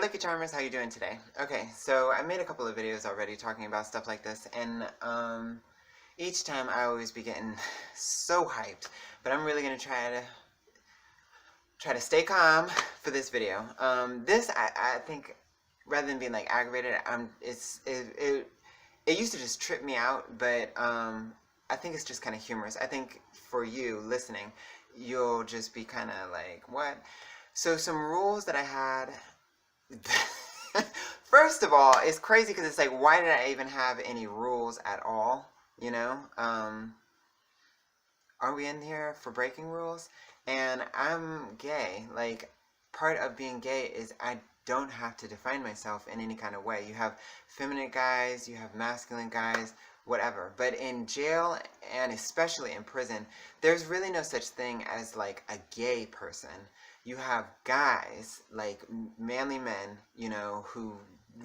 Lucky Charmers, how you doing today? Okay, so I made a couple of videos already talking about stuff like this, and each time I always be getting so hyped, but I'm really gonna try to stay calm for this video. I think, rather than being like aggravated, it used to just trip me out, but I think it's just kind of humorous. I think for you listening, you'll just be kind of like, what? So some rules that I had. First of all, it's crazy because it's like, why did I even have any rules at all? You know? Are we in here for breaking rules? And I'm gay. Like, part of being gay is I don't have to define myself in any kind of way. You have feminine guys, you have masculine guys, whatever. But in jail, and especially in prison, there's really no such thing as like a gay person. You have guys, like manly men, you know, who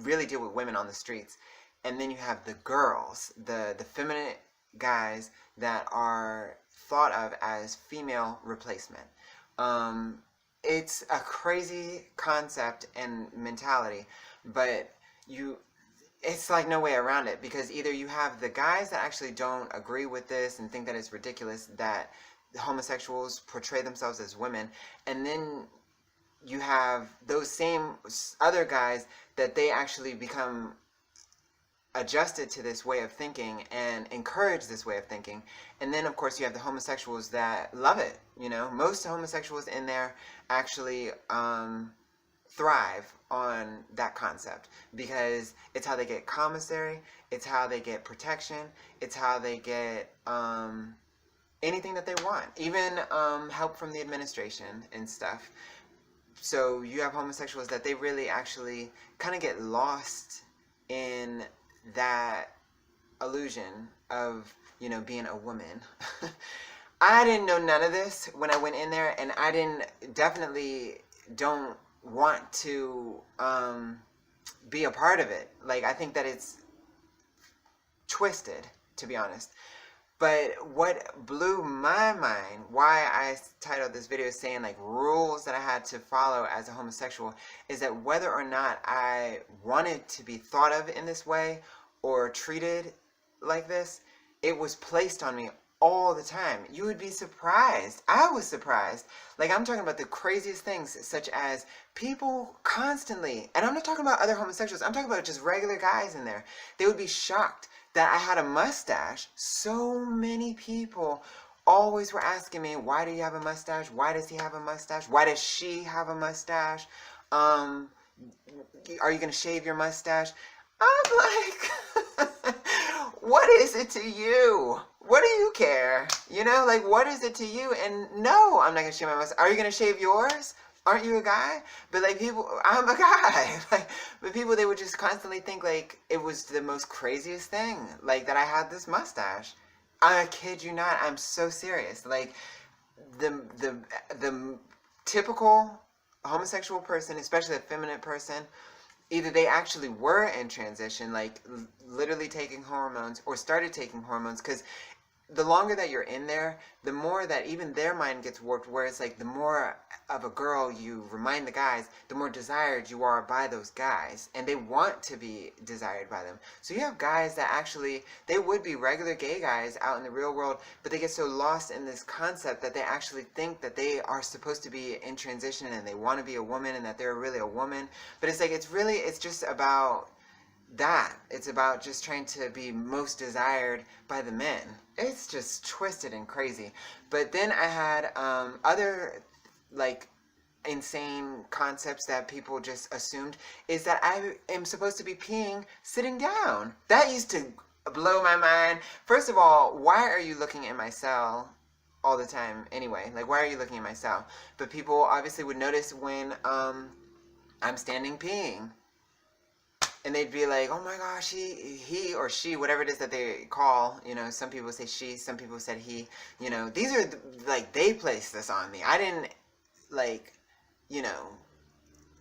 really deal with women on the streets. And then you have the girls, the feminine guys that are thought of as female replacement. It's a crazy concept and mentality, but it's like no way around it, because either you have the guys that actually don't agree with this and think that it's ridiculous that homosexuals portray themselves as women, and then you have those same other guys that they actually become adjusted to this way of thinking and encourage this way of thinking. And then of course you have the homosexuals that love it. You know, most homosexuals in there actually thrive on that concept, because it's how they get commissary, it's how they get protection, it's how they get anything that they want, even help from the administration and stuff. So you have homosexuals that they really actually kind of get lost in that illusion of, you know, being a woman. I didn't know none of this when I went in there, and I definitely don't want to be a part of it. Like, I think that it's twisted, to be honest. But what blew my mind, why I titled this video saying like rules that I had to follow as a homosexual, is that whether or not I wanted to be thought of in this way or treated like this, it was placed on me all the time. You would be surprised. I was surprised. Like, I'm talking about the craziest things, such as people constantly, and I'm not talking about other homosexuals, I'm talking about just regular guys in there. They would be shocked that I had a mustache. So many people always were asking me, why do you have a mustache? Why does he have a mustache? Why does she have a mustache? Are you going to shave your mustache? I'm like, what is it to you? What do you care? You know, like, what is it to you? And no, I'm not going to shave my mustache. Are you going to shave yours? Aren't you a guy? But like, people, I'm a guy. Like, but people, they would just constantly think like it was the most craziest thing, like that I had this mustache. I kid you not, I'm so serious. Like, the typical homosexual person, especially a feminine person, either they actually were in transition, like literally taking hormones, or started taking hormones, because the longer that you're in there, the more that even their mind gets warped, where it's like the more of a girl you remind the guys, the more desired you are by those guys, and they want to be desired by them. So you have guys that actually, they would be regular gay guys out in the real world, but they get so lost in this concept that they actually think that they are supposed to be in transition and they want to be a woman and that they're really a woman. But it's like, it's just about that. It's about just trying to be most desired by the men. It's just twisted and crazy. But then I had other like insane concepts that people just assumed, is that I am supposed to be peeing sitting down. That used to blow my mind. First of all, why are you looking in my cell all the time anyway? Like, why are you looking in my cell? But people obviously would notice when I'm standing peeing. And they'd be like, oh my gosh, he or she, whatever it is that they call, you know, some people say she, some people said he, you know, these are, like, they placed this on me. I didn't, like, you know,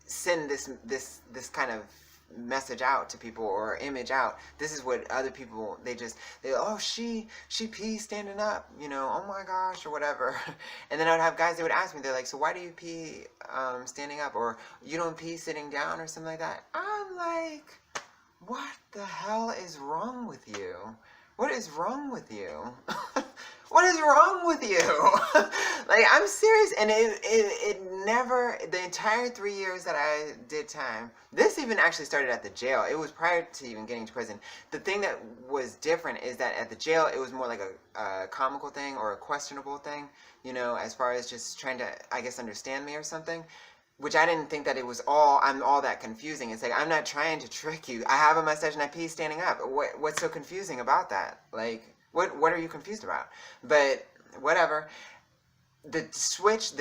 send this kind of message out to people or image out. This is what other people, oh, she pees standing up, oh my gosh, or whatever. And then I would have guys, they would ask me, they're like, so why do you pee standing up, or you don't pee sitting down, or something like that. I'm like, what the hell is wrong with you? What is wrong with you? What is wrong with you? Like, I'm serious. And it never, the entire 3 years that I did time, this even actually started at the jail. It was prior to even getting to prison. The thing that was different is that at the jail, it was more like a comical thing or a questionable thing, as far as just trying to, I guess, understand me or something. Which I didn't think that I'm all that confusing. It's like, I'm not trying to trick you. I have a mustache and I pee standing up. What's so confusing about that? Like, what are you confused about? But whatever. The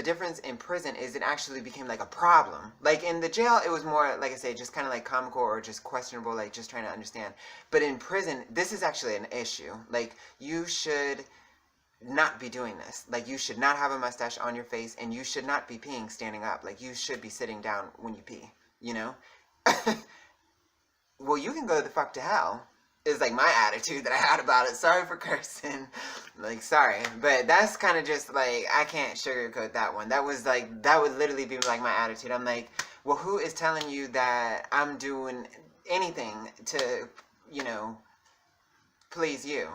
difference in prison is it actually became like a problem. Like in the jail, it was more, like I say, just kind of like comical or just questionable, like just trying to understand. But in prison, this is actually an issue. like, you should not be doing this. Like, you should not have a mustache on your face, and you should not be peeing standing up. Like, you should be sitting down when you pee, Well, you can go the fuck to hell, is like my attitude that I had about it. Sorry for cursing. Like, sorry. But that's kind of just like, I can't sugarcoat that one. That would literally be like my attitude. I'm like, well, who is telling you that I'm doing anything to, please you?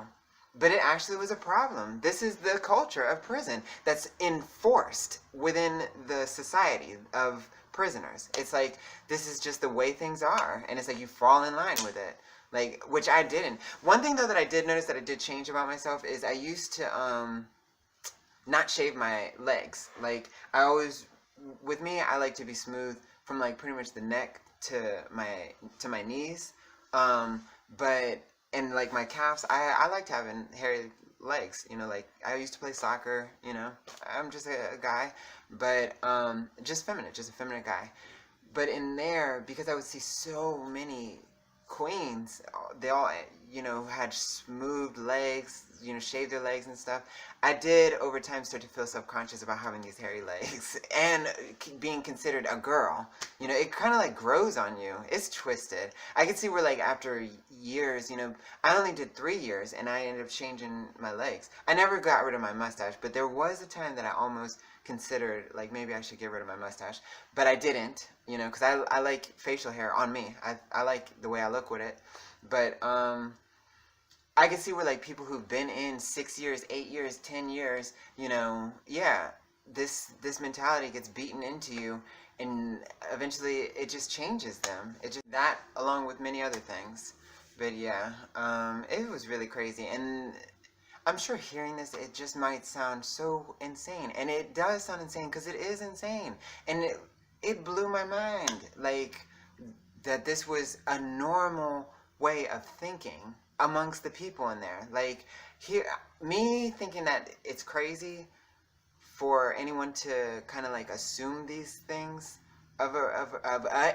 But it actually was a problem. This is the culture of prison that's enforced within the society of prisoners. It's like, this is just the way things are. And it's like, you fall in line with it. Like, which I didn't. One thing, though, that I did notice that I did change about myself is I used to not shave my legs. Like, with me, I like to be smooth from, like, pretty much the neck to my knees. And like my calves, I liked having hairy legs, like I used to play soccer, I'm just a guy, but just a feminine guy. But in there, because I would see so many queens, they all, had smooth legs, shaved their legs and stuff. I did over time start to feel self-conscious about having these hairy legs and being considered a girl. It kind of like grows on you. It's twisted. I could see where, like, after years, I only did 3 years and I ended up changing my legs. I never got rid of my mustache, but there was a time that I almost considered, like, maybe I should get rid of my mustache, but I didn't, because I like facial hair on me. I like the way I look with it. But I can see where, like, people who've been in 6 years, 8 years, 10 years, yeah, this mentality gets beaten into you, and eventually it just changes them. It just, that along with many other things. But yeah, it was really crazy. And I'm sure hearing this, it just might sound so insane. And it does sound insane because it is insane. And it blew my mind. Like, that this was a normal way of thinking amongst the people in there. Like, me thinking that it's crazy for anyone to kind of like assume these things of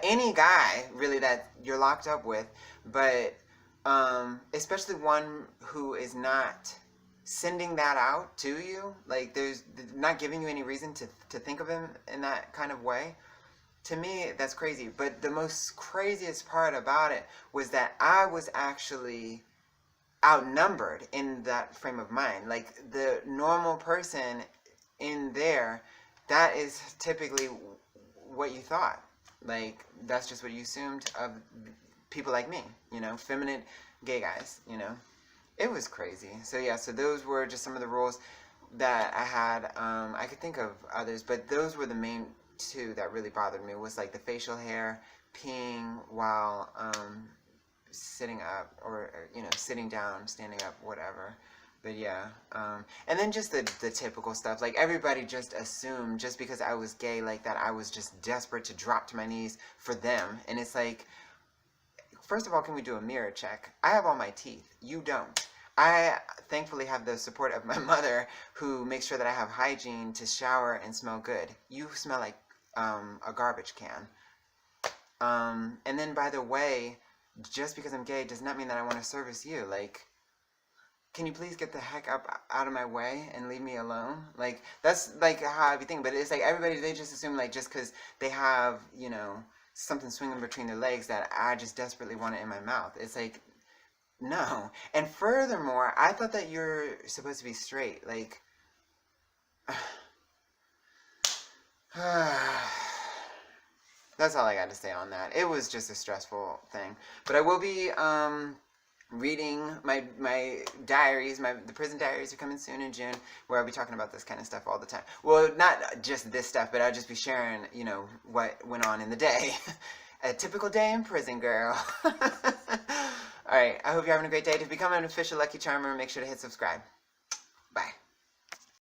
any guy really that you're locked up with, but especially one who is not sending that out to you, like, there's not giving you any reason to think of him in that kind of way. To me, that's crazy. But the most craziest part about it was that I was actually outnumbered in that frame of mind. Like, the normal person in there, that is typically what you thought. Like, that's just what you assumed of people like me, feminine gay guys, It was crazy. So yeah, so those were just some of the rules that I had. I could think of others, but those were the main two that really bothered me. Was like the facial hair, peeing while sitting up, or sitting down, standing up, whatever. But yeah, and then just the typical stuff. Like, everybody just assumed just because I was gay like that, I was just desperate to drop to my knees for them. And it's like, first of all, can we do a mirror check? I have all my teeth. You don't. I thankfully have the support of my mother, who makes sure that I have hygiene to shower and smell good. You smell like a garbage can. And then, by the way, just because I'm gay does not mean that I want to service you. Like, can you please get the heck up out of my way and leave me alone? Like, that's like how I be thinking. But it's like everybody, they just assume, like, just because they have, something swinging between their legs that I just desperately want it in my mouth. It's like, no. And furthermore, I thought that you're supposed to be straight. Like, that's all I got to say on that. It was just a stressful thing. But I will be reading my diaries. The prison diaries are coming soon in June, where I'll be talking about this kind of stuff all the time. Well, not just this stuff, but I'll just be sharing, what went on in the day. A typical day in prison, girl. All right, I hope you're having a great day. To become an official Lucky Charmer, make sure to hit subscribe.